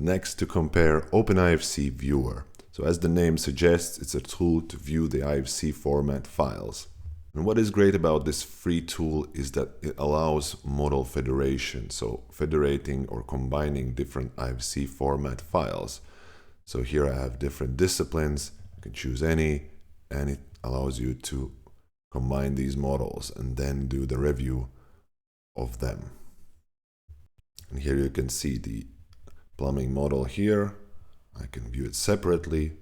Next, to compare OpenIFC Viewer. So as the name suggests, it's a tool to view the IFC format files. And what is great about this free tool is that it allows model federation, so federating or combining different IFC format files. So here I have different disciplines, you can choose any, and it allows you to combine these models and then do the review of them. And here you can see the plumbing model here. I can view it separately,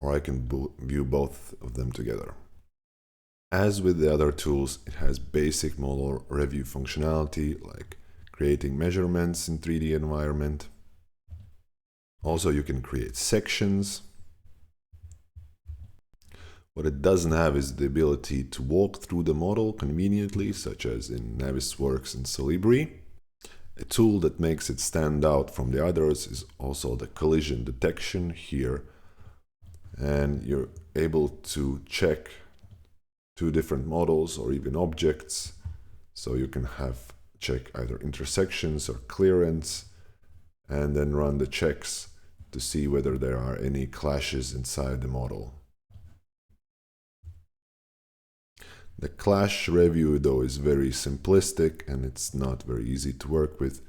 or I can view both of them together. As with the other tools, it has basic model review functionality like creating measurements in 3D environment. Also, you can create sections. What it doesn't have is the ability to walk through the model conveniently, such as in Navisworks and Solibri. A tool that makes it stand out from the others is also the collision detection here. And you're able to check two different models or even objects. So you can check either intersections or clearance, and then run the checks to see whether there are any clashes inside the model. The clash review, though, is very simplistic and it's not very easy to work with,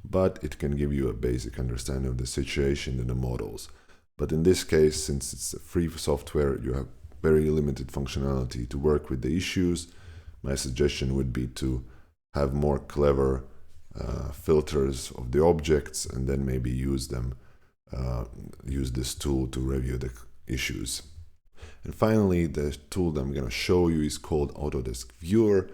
but it can give you a basic understanding of the situation in the models. But in this case, since it's a free software, you have very limited functionality to work with the issues. My suggestion would be to have more clever filters of the objects and then maybe use this tool to review the issues. And finally, the tool that I'm going to show you is called Autodesk Viewer.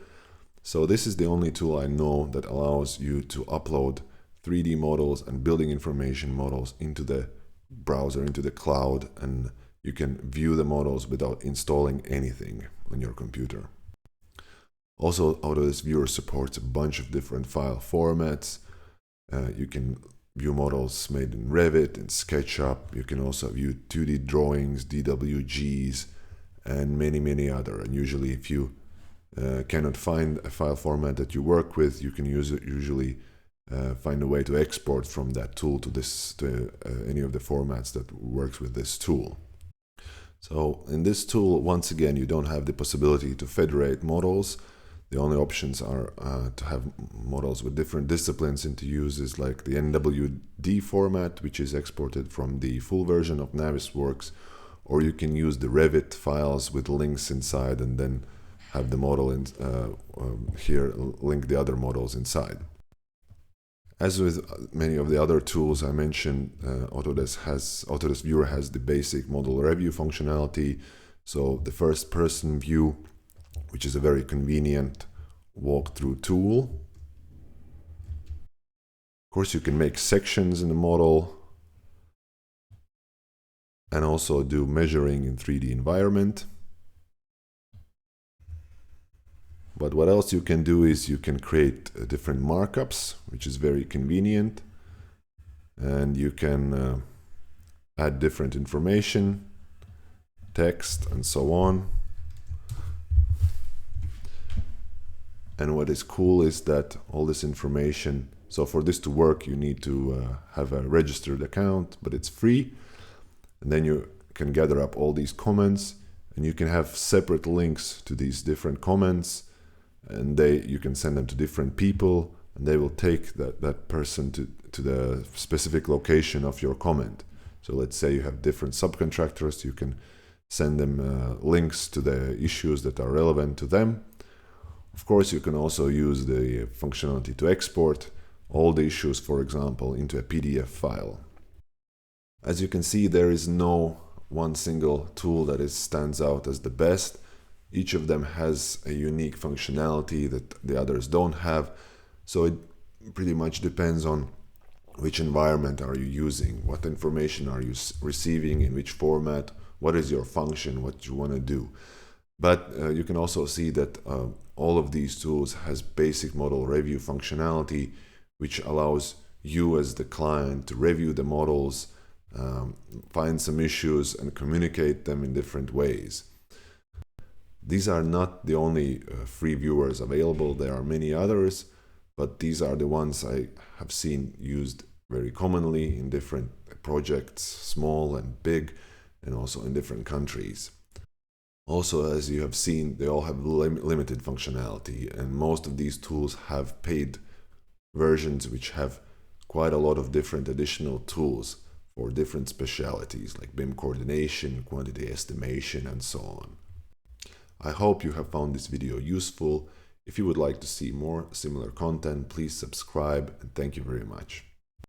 So this is the only tool I know that allows you to upload 3D models and building information models into the browser, into the cloud, and you can view the models without installing anything on your computer. Also, Autodesk Viewer supports a bunch of different file formats. You can view models made in Revit and SketchUp. You can also view 2D drawings, DWGs, and many other. And usually if you cannot find a file format that you work with, you can usually find a way to export from that tool to any of the formats that works with this tool. So in this tool, once again, you don't have the possibility to federate models. The only options are to have models with different disciplines into uses, like the NWD format, which is exported from the full version of Navisworks, or you can use the Revit files with links inside and then have the model here link the other models inside. As with many of the other tools I mentioned, Autodesk Viewer has the basic model review functionality. So the first person view, which is a very convenient walkthrough tool. Of course, you can make sections in the model and also do measuring in 3D environment. But what else you can do is you can create different markups, which is very convenient. And you can add different information, text, and so on. And what is cool is that all this information, so for this to work, you need to have a registered account, but it's free. And then you can gather up all these comments, and you can have separate links to these different comments, and you can send them to different people, and they will take that person to the specific location of your comment. So let's say you have different subcontractors, you can send them links to the issues that are relevant to them. Of course, you can also use the functionality to export all the issues, for example, into a PDF file. As you can see, there is no one single tool that stands out as the best. Each of them has a unique functionality that the others don't have. So it pretty much depends on which environment are you using, what information are you receiving, in which format, what is your function, what you want to do. But you can also see that all of these tools has basic model review functionality, which allows you as the client to review the models, find some issues and communicate them in different ways. These are not the only free viewers available. There are many others, but these are the ones I have seen used very commonly in different projects, small and big, and also in different countries. Also, as you have seen, they all have limited functionality, and most of these tools have paid versions which have quite a lot of different additional tools for different specialities like BIM coordination, quantity estimation, and so on. I hope you have found this video useful. If you would like to see more similar content, please subscribe, and thank you very much.